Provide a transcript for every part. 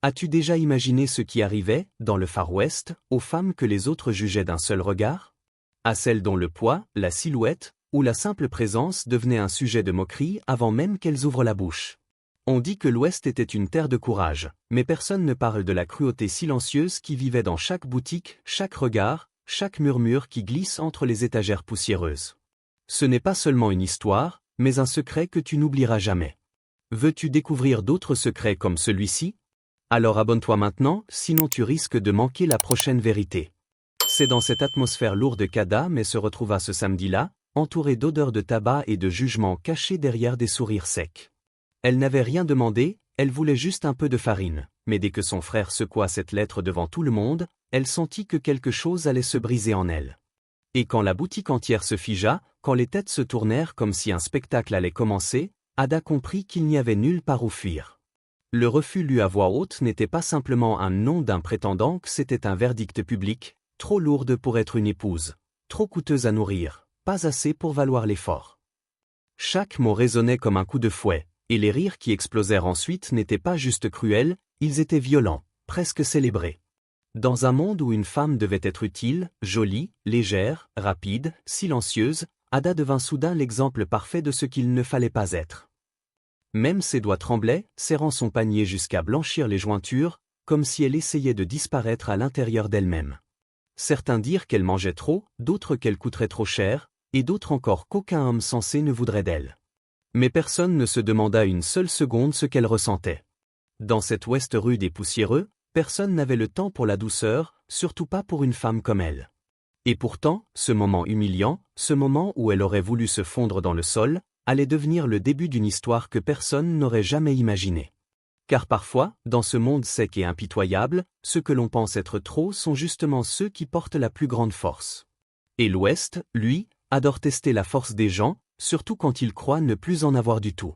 As-tu déjà imaginé ce qui arrivait, dans le Far West, aux femmes que les autres jugeaient d'un seul regard? À celles dont le poids, la silhouette, ou la simple présence devenaient un sujet de moquerie avant même qu'elles ouvrent la bouche. On dit que l'Ouest était une terre de courage, mais personne ne parle de la cruauté silencieuse qui vivait dans chaque boutique, chaque regard, chaque murmure qui glisse entre les étagères poussiéreuses. Ce n'est pas seulement une histoire, mais un secret que tu n'oublieras jamais. Veux-tu découvrir d'autres secrets comme celui-ci? Alors abonne-toi maintenant, sinon tu risques de manquer la prochaine vérité. C'est dans cette atmosphère lourde qu'Ada se retrouva ce samedi-là, entourée d'odeurs de tabac et de jugements cachés derrière des sourires secs. Elle n'avait rien demandé, elle voulait juste un peu de farine, mais dès que son frère secoua cette lettre devant tout le monde, elle sentit que quelque chose allait se briser en elle. Et quand la boutique entière se figea, quand les têtes se tournèrent comme si un spectacle allait commencer, Ada comprit qu'il n'y avait nulle part où fuir. Le refus lu à voix haute n'était pas simplement un nom d'un prétendant, c'était un verdict public, trop lourde pour être une épouse, trop coûteuse à nourrir, pas assez pour valoir l'effort. Chaque mot résonnait comme un coup de fouet, et les rires qui explosèrent ensuite n'étaient pas juste cruels, ils étaient violents, presque célébrés. Dans un monde où une femme devait être utile, jolie, légère, rapide, silencieuse, Ada devint soudain l'exemple parfait de ce qu'il ne fallait pas être. Même ses doigts tremblaient, serrant son panier jusqu'à blanchir les jointures, comme si elle essayait de disparaître à l'intérieur d'elle-même. Certains dirent qu'elle mangeait trop, d'autres qu'elle coûterait trop cher, et d'autres encore qu'aucun homme sensé ne voudrait d'elle. Mais personne ne se demanda une seule seconde ce qu'elle ressentait. Dans cet ouest rude et poussiéreux, personne n'avait le temps pour la douceur, surtout pas pour une femme comme elle. Et pourtant, ce moment humiliant, ce moment où elle aurait voulu se fondre dans le sol, allait devenir le début d'une histoire que personne n'aurait jamais imaginée. Car parfois, dans ce monde sec et impitoyable, ceux que l'on pense être trop sont justement ceux qui portent la plus grande force. Et l'Ouest, lui, adore tester la force des gens, surtout quand ils croient ne plus en avoir du tout.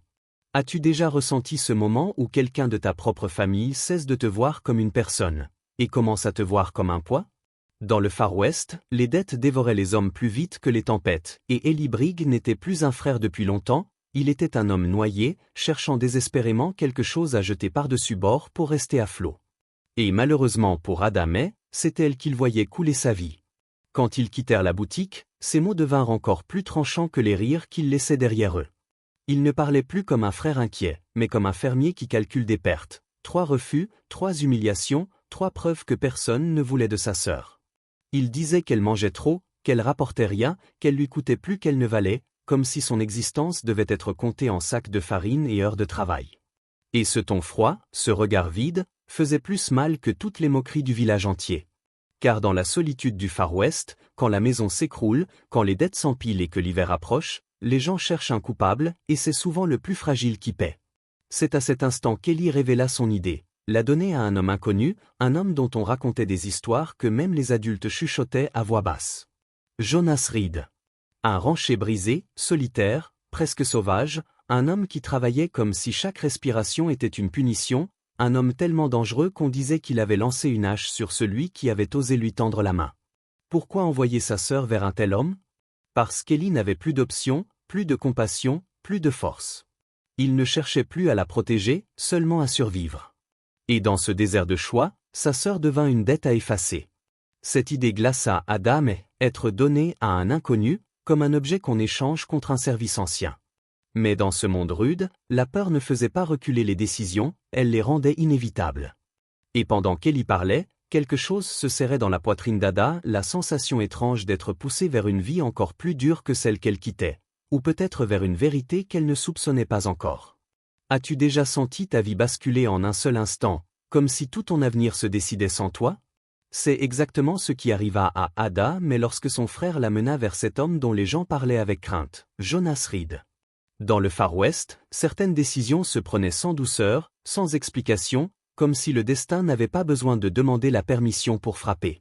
As-tu déjà ressenti ce moment où quelqu'un de ta propre famille cesse de te voir comme une personne, et commence à te voir comme un poids? Dans le Far West, les dettes dévoraient les hommes plus vite que les tempêtes, et Eli Brigg n'était plus un frère depuis longtemps, il était un homme noyé, cherchant désespérément quelque chose à jeter par-dessus bord pour rester à flot. Et malheureusement pour Ada May, c'était elle qu'il voyait couler sa vie. Quand ils quittèrent la boutique, ses mots devinrent encore plus tranchants que les rires qu'ils laissaient derrière eux. Il ne parlait plus comme un frère inquiet, mais comme un fermier qui calcule des pertes. 3 refus, 3 humiliations, 3 preuves que personne ne voulait de sa sœur. Il disait qu'elle mangeait trop, qu'elle rapportait rien, qu'elle lui coûtait plus qu'elle ne valait, comme si son existence devait être comptée en sacs de farine et heures de travail. Et ce ton froid, ce regard vide, faisait plus mal que toutes les moqueries du village entier. Car dans la solitude du Far West, quand la maison s'écroule, quand les dettes s'empilent et que l'hiver approche, les gens cherchent un coupable, et c'est souvent le plus fragile qui paie. C'est à cet instant qu'Eli révéla son idée, la donner à un homme inconnu, un homme dont on racontait des histoires que même les adultes chuchotaient à voix basse. Jonas Reed. Un rancher brisé, solitaire, presque sauvage, un homme qui travaillait comme si chaque respiration était une punition, un homme tellement dangereux qu'on disait qu'il avait lancé une hache sur celui qui avait osé lui tendre la main. Pourquoi envoyer sa sœur vers un tel homme? Parce qu'Eli n'avait plus d'options, plus de compassion, plus de force. Il ne cherchait plus à la protéger, seulement à survivre. Et dans ce désert de choix, sa sœur devint une dette à effacer. Cette idée glaça Ada May, être donnée à un inconnu, comme un objet qu'on échange contre un service ancien. Mais dans ce monde rude, la peur ne faisait pas reculer les décisions, elle les rendait inévitables. Et pendant qu'Eli parlait, quelque chose se serrait dans la poitrine d'Ada, la sensation étrange d'être poussée vers une vie encore plus dure que celle qu'elle quittait, ou peut-être vers une vérité qu'elle ne soupçonnait pas encore. As-tu déjà senti ta vie basculer en un seul instant, comme si tout ton avenir se décidait sans toi? C'est exactement ce qui arriva à Ada May lorsque son frère la mena vers cet homme dont les gens parlaient avec crainte, Jonas Reed. Dans le Far West, certaines décisions se prenaient sans douceur, sans explication, comme si le destin n'avait pas besoin de demander la permission pour frapper.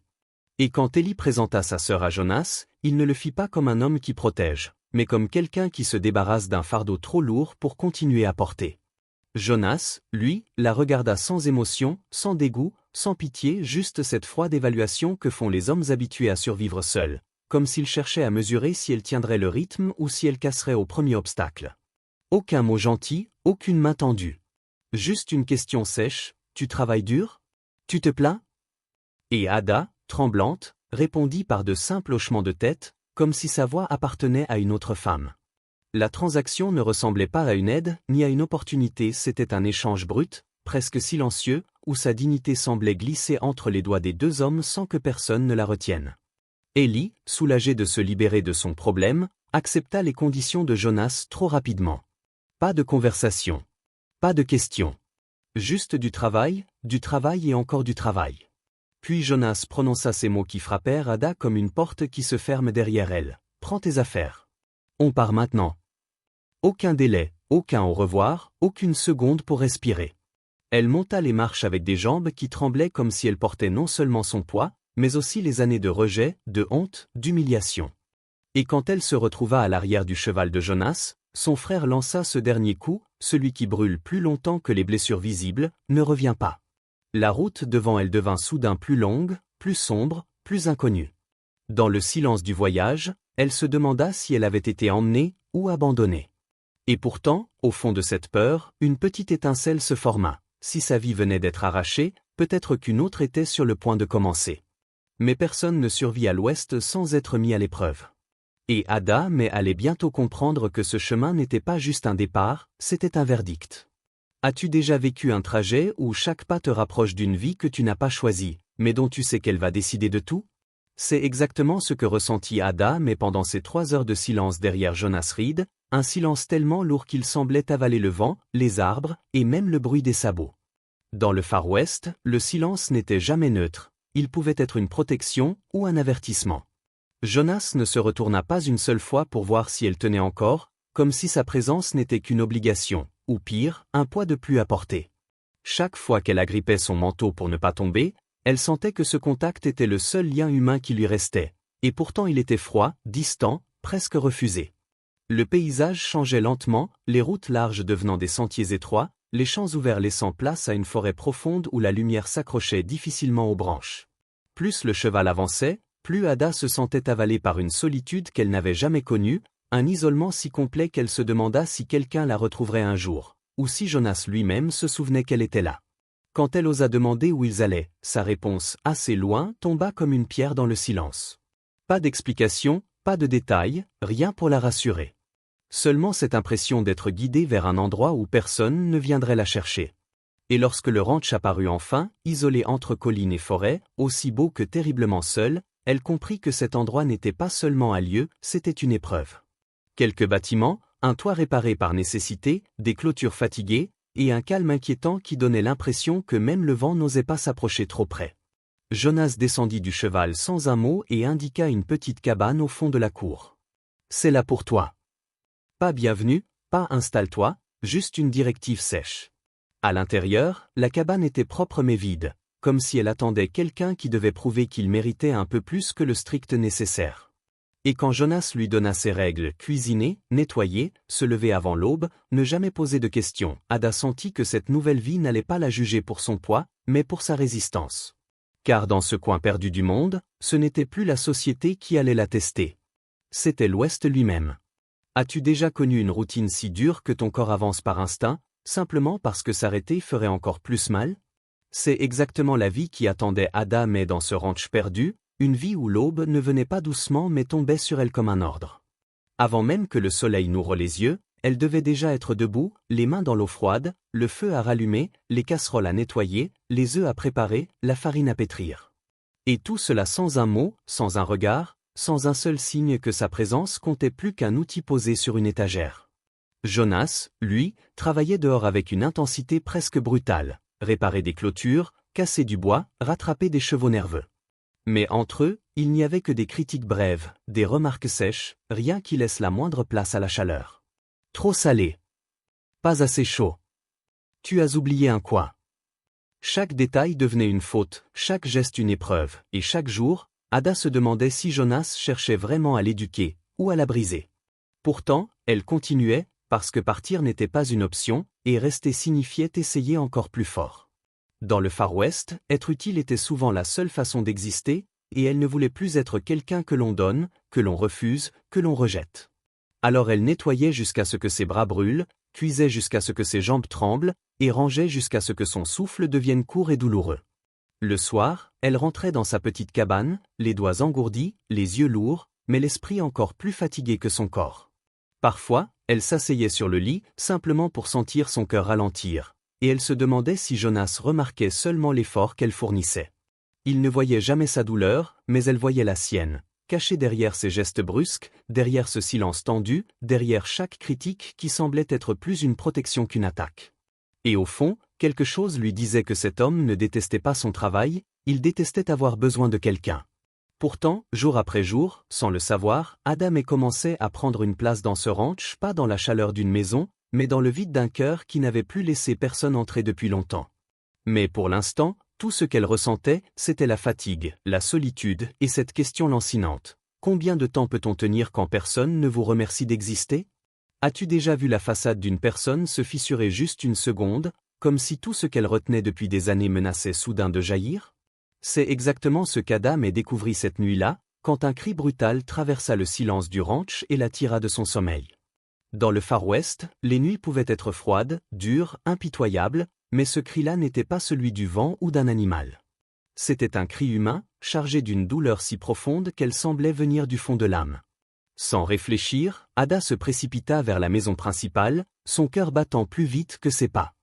Et quand Eli présenta sa sœur à Jonas, il ne le fit pas comme un homme qui protège, mais comme quelqu'un qui se débarrasse d'un fardeau trop lourd pour continuer à porter. Jonas, lui, la regarda sans émotion, sans dégoût, sans pitié, juste cette froide évaluation que font les hommes habitués à survivre seuls, comme s'il cherchait à mesurer si elle tiendrait le rythme ou si elle casserait au premier obstacle. Aucun mot gentil, aucune main tendue. Juste une question sèche, tu travailles dur? Tu te plains? Et Ada, tremblante, répondit par de simples hochements de tête, comme si sa voix appartenait à une autre femme. La transaction ne ressemblait pas à une aide, ni à une opportunité, c'était un échange brut, presque silencieux, où sa dignité semblait glisser entre les doigts des deux hommes sans que personne ne la retienne. Ellie, soulagée de se libérer de son problème, accepta les conditions de Jonas trop rapidement. Pas de conversation. Pas de questions. Juste du travail et encore du travail. Puis Jonas prononça ces mots qui frappèrent Ada comme une porte qui se ferme derrière elle. Prends tes affaires. On part maintenant. Aucun délai, aucun au revoir, aucune seconde pour respirer. Elle monta les marches avec des jambes qui tremblaient comme si elle portait non seulement son poids, mais aussi les années de rejet, de honte, d'humiliation. Et quand elle se retrouva à l'arrière du cheval de Jonas, son frère lança ce dernier coup, celui qui brûle plus longtemps que les blessures visibles, ne revient pas. La route devant elle devint soudain plus longue, plus sombre, plus inconnue. Dans le silence du voyage, elle se demanda si elle avait été emmenée ou abandonnée. Et pourtant, au fond de cette peur, une petite étincelle se forma. Si sa vie venait d'être arrachée, peut-être qu'une autre était sur le point de commencer. Mais personne ne survit à l'Ouest sans être mis à l'épreuve. Et Ada allait bientôt comprendre que ce chemin n'était pas juste un départ, c'était un verdict. As-tu déjà vécu un trajet où chaque pas te rapproche d'une vie que tu n'as pas choisie, mais dont tu sais qu'elle va décider de tout? C'est exactement ce que ressentit Ada pendant ces 3 heures de silence derrière Jonas Reed, un silence tellement lourd qu'il semblait avaler le vent, les arbres, et même le bruit des sabots. Dans le Far West, le silence n'était jamais neutre, il pouvait être une protection ou un avertissement. Jonas ne se retourna pas une seule fois pour voir si elle tenait encore, comme si sa présence n'était qu'une obligation, ou pire, un poids de plus à porter. Chaque fois qu'elle agrippait son manteau pour ne pas tomber, elle sentait que ce contact était le seul lien humain qui lui restait, et pourtant il était froid, distant, presque refusé. Le paysage changeait lentement, les routes larges devenant des sentiers étroits, les champs ouverts laissant place à une forêt profonde où la lumière s'accrochait difficilement aux branches. Plus le cheval avançait, plus Ada se sentait avalée par une solitude qu'elle n'avait jamais connue, un isolement si complet qu'elle se demanda si quelqu'un la retrouverait un jour, ou si Jonas lui-même se souvenait qu'elle était là. Quand elle osa demander où ils allaient, sa réponse, assez loin, tomba comme une pierre dans le silence. Pas d'explication, pas de détails, rien pour la rassurer. Seulement cette impression d'être guidée vers un endroit où personne ne viendrait la chercher. Et lorsque le ranch apparut enfin, isolé entre collines et forêts, aussi beau que terriblement seul, elle comprit que cet endroit n'était pas seulement un lieu, c'était une épreuve. Quelques bâtiments, un toit réparé par nécessité, des clôtures fatiguées, et un calme inquiétant qui donnait l'impression que même le vent n'osait pas s'approcher trop près. Jonas descendit du cheval sans un mot et indiqua une petite cabane au fond de la cour. « C'est là pour toi. » Pas bienvenue, pas installe-toi, juste une directive sèche. À l'intérieur, la cabane était propre mais vide, comme si elle attendait quelqu'un qui devait prouver qu'il méritait un peu plus que le strict nécessaire. Et quand Jonas lui donna ses règles, cuisiner, nettoyer, se lever avant l'aube, ne jamais poser de questions, Ada sentit que cette nouvelle vie n'allait pas la juger pour son poids, mais pour sa résistance. Car dans ce coin perdu du monde, ce n'était plus la société qui allait la tester. C'était l'Ouest lui-même. As-tu déjà connu une routine si dure que ton corps avance par instinct, simplement parce que s'arrêter ferait encore plus mal? C'est exactement la vie qui attendait Ada dans ce ranch perdu, une vie où l'aube ne venait pas doucement mais tombait sur elle comme un ordre. Avant même que le soleil n'ouvre les yeux, elle devait déjà être debout, les mains dans l'eau froide, le feu à rallumer, les casseroles à nettoyer, les œufs à préparer, la farine à pétrir. Et tout cela sans un mot, sans un regard, sans un seul signe que sa présence comptait plus qu'un outil posé sur une étagère. Jonas, lui, travaillait dehors avec une intensité presque brutale, réparer des clôtures, casser du bois, rattraper des chevaux nerveux. Mais entre eux, il n'y avait que des critiques brèves, des remarques sèches, rien qui laisse la moindre place à la chaleur. Trop salé. Pas assez chaud. Tu as oublié un quoi. Chaque détail devenait une faute, chaque geste une épreuve, et chaque jour, Ada se demandait si Jonas cherchait vraiment à l'éduquer, ou à la briser. Pourtant, elle continuait, parce que partir n'était pas une option, et rester signifiait essayer encore plus fort. Dans le Far West, être utile était souvent la seule façon d'exister, et elle ne voulait plus être quelqu'un que l'on donne, que l'on refuse, que l'on rejette. Alors elle nettoyait jusqu'à ce que ses bras brûlent, cuisait jusqu'à ce que ses jambes tremblent, et rangeait jusqu'à ce que son souffle devienne court et douloureux. Le soir, elle rentrait dans sa petite cabane, les doigts engourdis, les yeux lourds, mais l'esprit encore plus fatigué que son corps. Parfois, elle s'asseyait sur le lit, simplement pour sentir son cœur ralentir, et elle se demandait si Jonas remarquait seulement l'effort qu'elle fournissait. Il ne voyait jamais sa douleur, mais elle voyait la sienne, cachée derrière ses gestes brusques, derrière ce silence tendu, derrière chaque critique qui semblait être plus une protection qu'une attaque. Et au fond, quelque chose lui disait que cet homme ne détestait pas son travail, il détestait avoir besoin de quelqu'un. Pourtant, jour après jour, sans le savoir, Ada commençait à prendre une place dans ce ranch, pas dans la chaleur d'une maison, mais dans le vide d'un cœur qui n'avait plus laissé personne entrer depuis longtemps. Mais pour l'instant, tout ce qu'elle ressentait, c'était la fatigue, la solitude et cette question lancinante. Combien de temps peut-on tenir quand personne ne vous remercie d'exister? As-tu déjà vu la façade d'une personne se fissurer juste une seconde, comme si tout ce qu'elle retenait depuis des années menaçait soudain de jaillir? C'est exactement ce qu'Ada découvrit cette nuit-là, quand un cri brutal traversa le silence du ranch et la tira de son sommeil. Dans le Far West, les nuits pouvaient être froides, dures, impitoyables, mais ce cri-là n'était pas celui du vent ou d'un animal. C'était un cri humain, chargé d'une douleur si profonde qu'elle semblait venir du fond de l'âme. Sans réfléchir, Ada se précipita vers la maison principale, son cœur battant plus vite que ses pas.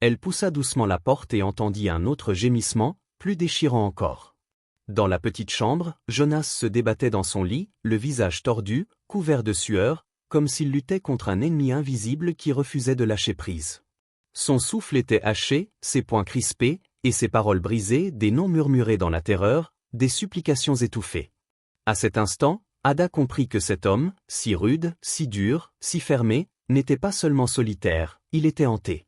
Elle poussa doucement la porte et entendit un autre gémissement, plus déchirant encore. Dans la petite chambre, Jonas se débattait dans son lit, le visage tordu, couvert de sueur, comme s'il luttait contre un ennemi invisible qui refusait de lâcher prise. Son souffle était haché, ses poings crispés, et ses paroles brisées, des noms murmurés dans la terreur, des supplications étouffées. À cet instant, Ada comprit que cet homme, si rude, si dur, si fermé, n'était pas seulement solitaire, il était hanté.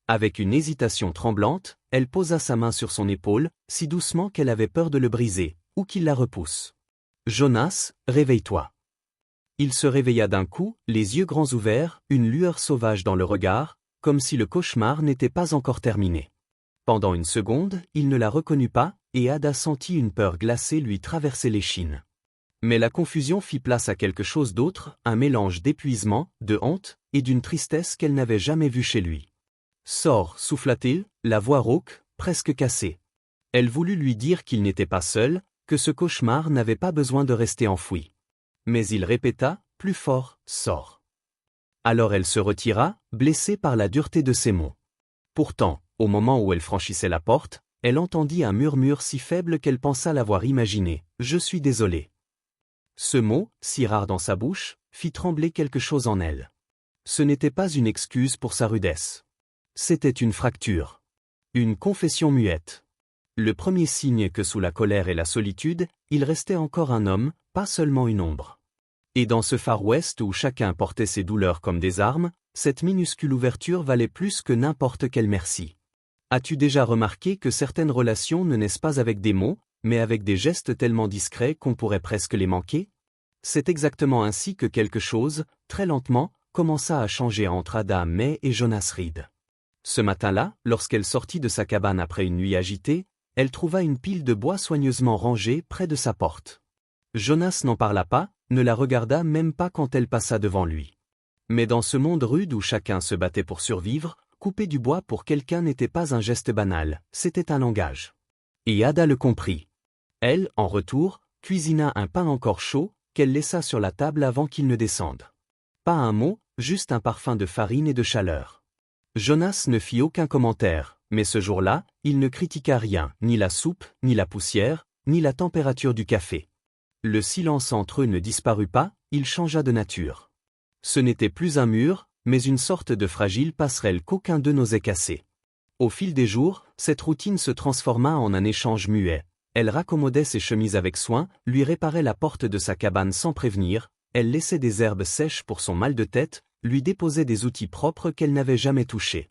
Avec une hésitation tremblante, elle posa sa main sur son épaule, si doucement qu'elle avait peur de le briser, ou qu'il la repousse. « Jonas, réveille-toi. » Il se réveilla d'un coup, les yeux grands ouverts, une lueur sauvage dans le regard, comme si le cauchemar n'était pas encore terminé. Pendant une seconde, il ne la reconnut pas, et Ada sentit une peur glacée lui traverser l'échine. Mais la confusion fit place à quelque chose d'autre, un mélange d'épuisement, de honte, et d'une tristesse qu'elle n'avait jamais vue chez lui. « Sors, souffla-t-il, la voix rauque, presque cassée. Elle voulut lui dire qu'il n'était pas seul, que ce cauchemar n'avait pas besoin de rester enfoui. Mais il répéta, plus fort, « Sors ». Alors elle se retira, blessée par la dureté de ses mots. Pourtant, au moment où elle franchissait la porte, elle entendit un murmure si faible qu'elle pensa l'avoir imaginé, « Je suis désolée ». Ce mot, si rare dans sa bouche, fit trembler quelque chose en elle. Ce n'était pas une excuse pour sa rudesse. C'était une fracture. Une confession muette. Le premier signe que sous la colère et la solitude, il restait encore un homme, pas seulement une ombre. Et dans ce Far West où chacun portait ses douleurs comme des armes, cette minuscule ouverture valait plus que n'importe quel merci. As-tu déjà remarqué que certaines relations ne naissent pas avec des mots, mais avec des gestes tellement discrets qu'on pourrait presque les manquer? C'est exactement ainsi que quelque chose, très lentement, commença à changer entre Ada May et Jonas Reed. Ce matin-là, lorsqu'elle sortit de sa cabane après une nuit agitée, elle trouva une pile de bois soigneusement rangée près de sa porte. Jonas n'en parla pas, ne la regarda même pas quand elle passa devant lui. Mais dans ce monde rude où chacun se battait pour survivre, couper du bois pour quelqu'un n'était pas un geste banal, c'était un langage. Et Ada le comprit. Elle, en retour, cuisina un pain encore chaud, qu'elle laissa sur la table avant qu'il ne descende. Pas un mot, juste un parfum de farine et de chaleur. Jonas ne fit aucun commentaire, mais ce jour-là, il ne critiqua rien, ni la soupe, ni la poussière, ni la température du café. Le silence entre eux ne disparut pas, il changea de nature. Ce n'était plus un mur, mais une sorte de fragile passerelle qu'aucun d'eux n'osait casser. Au fil des jours, cette routine se transforma en un échange muet. Elle raccommodait ses chemises avec soin, lui réparait la porte de sa cabane sans prévenir, elle laissait des herbes sèches pour son mal de tête, lui déposait des outils propres qu'elle n'avait jamais touchés.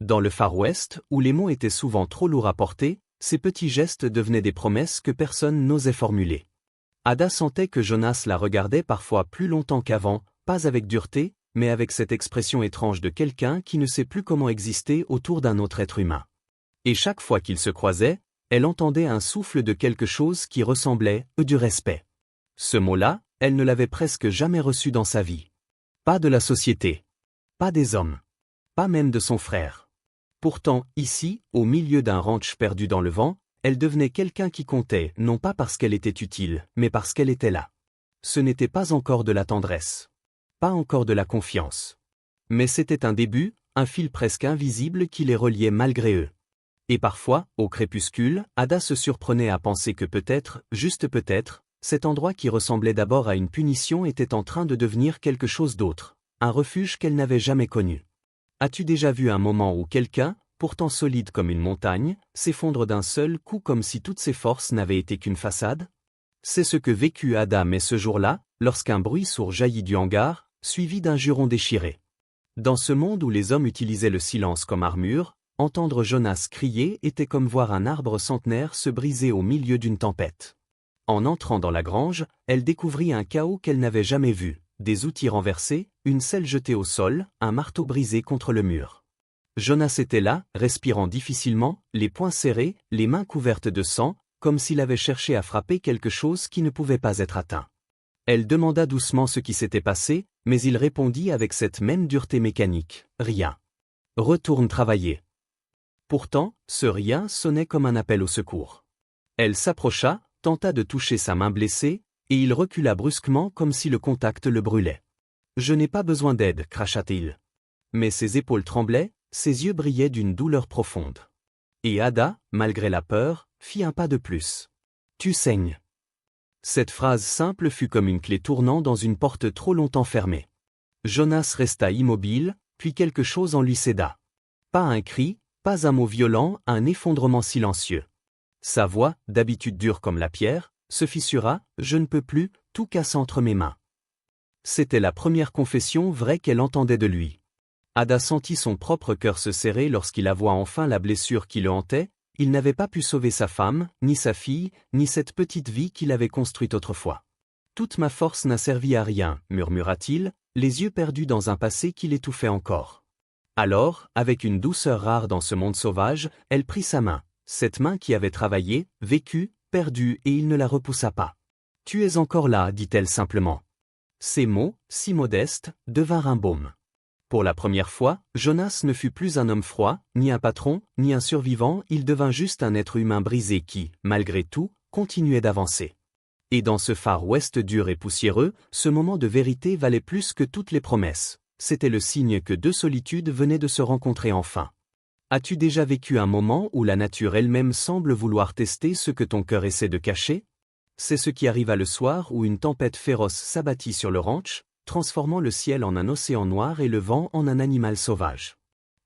Dans le Far West, où les mots étaient souvent trop lourds à porter, ces petits gestes devenaient des promesses que personne n'osait formuler. Ada sentait que Jonas la regardait parfois plus longtemps qu'avant, pas avec dureté, mais avec cette expression étrange de quelqu'un qui ne sait plus comment exister autour d'un autre être humain. Et chaque fois qu'ils se croisaient, elle entendait un souffle de quelque chose qui ressemblait du respect. Ce mot-là, elle ne l'avait presque jamais reçu dans sa vie. Pas de la société. Pas des hommes. pas même de son frère. Pourtant, ici, au milieu d'un ranch perdu dans le vent, elle devenait quelqu'un qui comptait, non pas parce qu'elle était utile, mais parce qu'elle était là. Ce n'était pas encore de la tendresse. Pas encore de la confiance. Mais c'était un début, un fil presque invisible qui les reliait malgré eux. Et parfois, au crépuscule, Ada se surprenait à penser que peut-être, juste peut-être, cet endroit qui ressemblait d'abord à une punition était en train de devenir quelque chose d'autre, un refuge qu'elle n'avait jamais connu. As-tu déjà vu un moment où quelqu'un, pourtant solide comme une montagne, s'effondre d'un seul coup comme si toutes ses forces n'avaient été qu'une façade? C'est ce que vécut Ada mais ce jour-là, lorsqu'un bruit sourd jaillit du hangar, suivi d'un juron déchiré. Dans ce monde où les hommes utilisaient le silence comme armure, entendre Jonas crier était comme voir un arbre centenaire se briser au milieu d'une tempête. En entrant dans la grange, elle découvrit un chaos qu'elle n'avait jamais vu, des outils renversés, une selle jetée au sol, un marteau brisé contre le mur. Jonas était là, respirant difficilement, les poings serrés, les mains couvertes de sang, comme s'il avait cherché à frapper quelque chose qui ne pouvait pas être atteint. Elle demanda doucement ce qui s'était passé, mais il répondit avec cette même dureté mécanique, « Rien. Retourne travailler. » Pourtant, ce rien sonnait comme un appel au secours. Elle s'approcha, tenta de toucher sa main blessée, et il recula brusquement comme si le contact le brûlait. « Je n'ai pas besoin d'aide, cracha-t-il. » Mais ses épaules tremblaient, ses yeux brillaient d'une douleur profonde. Et Ada, malgré la peur, fit un pas de plus. « Tu saignes. » Cette phrase simple fut comme une clé tournant dans une porte trop longtemps fermée. Jonas resta immobile, puis quelque chose en lui céda. Pas un cri, pas un mot violent, un effondrement silencieux. Sa voix, d'habitude dure comme la pierre, se fissura, « Je ne peux plus », tout cassa entre mes mains. C'était la première confession vraie qu'elle entendait de lui. Ada sentit son propre cœur se serrer lorsqu'il avoua enfin la blessure qui le hantait. Il n'avait pas pu sauver sa femme, ni sa fille, ni cette petite vie qu'il avait construite autrefois. « Toute ma force n'a servi à rien », murmura-t-il, les yeux perdus dans un passé qui l'étouffait encore. Alors, avec une douceur rare dans ce monde sauvage, elle prit sa main, cette main qui avait travaillé, vécu, perdu et il ne la repoussa pas. « Tu es encore là », dit-elle simplement. Ces mots, si modestes, devinrent un baume. Pour la première fois, Jonas ne fut plus un homme froid, ni un patron, ni un survivant, il devint juste un être humain brisé qui, malgré tout, continuait d'avancer. Et dans ce Far West dur et poussiéreux, ce moment de vérité valait plus que toutes les promesses. C'était le signe que deux solitudes venaient de se rencontrer enfin. As-tu déjà vécu un moment où la nature elle-même semble vouloir tester ce que ton cœur essaie de cacher? C'est ce qui arriva le soir où une tempête féroce s'abattit sur le ranch, transformant le ciel en un océan noir et le vent en un animal sauvage.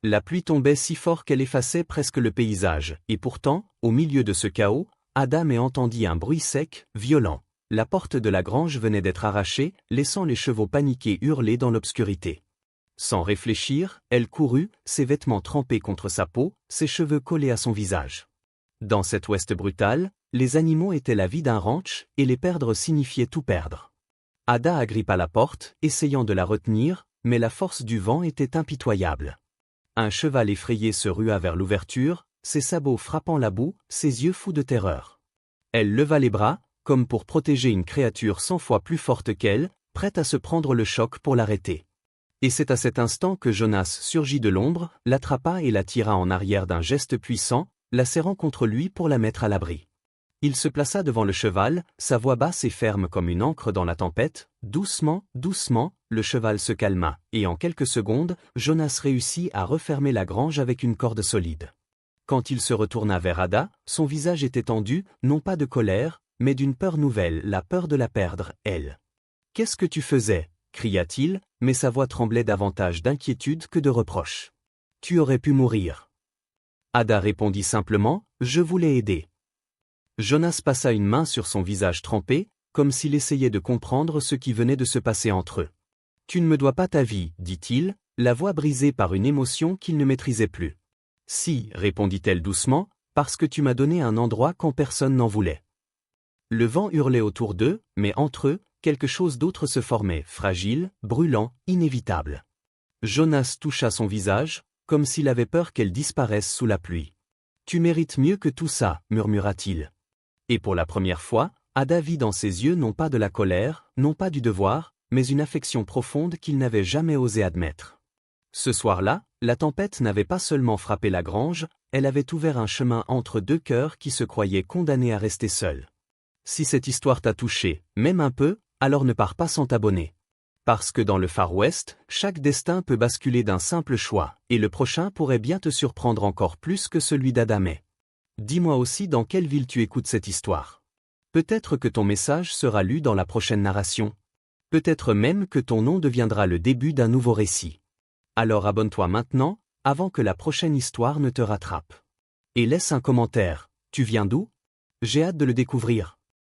La pluie tombait si fort qu'elle effaçait presque le paysage, et pourtant, au milieu de ce chaos, Ada entendit un bruit sec, violent. La porte de la grange venait d'être arrachée, laissant les chevaux paniqués hurler dans l'obscurité. Sans réfléchir, elle courut, ses vêtements trempés contre sa peau, ses cheveux collés à son visage. Dans cet ouest brutal, les animaux étaient la vie d'un ranch, et les perdre signifiait tout perdre. Ada agrippa la porte, essayant de la retenir, mais la force du vent était impitoyable. Un cheval effrayé se rua vers l'ouverture, ses sabots frappant la boue, ses yeux fous de terreur. Elle leva les bras, comme pour protéger une créature 100 fois plus forte qu'elle, prête à se prendre le choc pour l'arrêter. Et c'est à cet instant que Jonas surgit de l'ombre, l'attrapa et la tira en arrière d'un geste puissant, la serrant contre lui pour la mettre à l'abri. Il se plaça devant le cheval, sa voix basse et ferme comme une ancre dans la tempête. Doucement, doucement, le cheval se calma, et en quelques secondes, Jonas réussit à refermer la grange avec une corde solide. Quand il se retourna vers Ada, son visage était tendu, non pas de colère, mais d'une peur nouvelle, la peur de la perdre, elle. « Qu'est-ce que tu faisais » cria-t-il, mais sa voix tremblait davantage d'inquiétude que de reproche. « Tu aurais pu mourir. » Ada répondit simplement, « Je voulais aider. » Jonas passa une main sur son visage trempé, comme s'il essayait de comprendre ce qui venait de se passer entre eux. « Tu ne me dois pas ta vie, » dit-il, la voix brisée par une émotion qu'il ne maîtrisait plus. « Si, » répondit-elle doucement, « parce que tu m'as donné un endroit quand personne n'en voulait. » Le vent hurlait autour d'eux, mais entre eux, quelque chose d'autre se formait, fragile, brûlant, inévitable. Jonas toucha son visage, comme s'il avait peur qu'elle disparaisse sous la pluie. « Tu mérites mieux que tout ça, » murmura-t-il. Et pour la première fois, Ada vit dans ses yeux non pas de la colère, non pas du devoir, mais une affection profonde qu'il n'avait jamais osé admettre. Ce soir-là, la tempête n'avait pas seulement frappé la grange, elle avait ouvert un chemin entre deux cœurs qui se croyaient condamnés à rester seuls. Si cette histoire t'a touché, même un peu, alors ne pars pas sans t'abonner. Parce que dans le Far West, chaque destin peut basculer d'un simple choix, et le prochain pourrait bien te surprendre encore plus que celui d'Adamé. Dis-moi aussi dans quelle ville tu écoutes cette histoire. Peut-être que ton message sera lu dans la prochaine narration. Peut-être même que ton nom deviendra le début d'un nouveau récit. Alors abonne-toi maintenant, avant que la prochaine histoire ne te rattrape. Et laisse un commentaire. Tu viens d'où? J'ai hâte de le découvrir.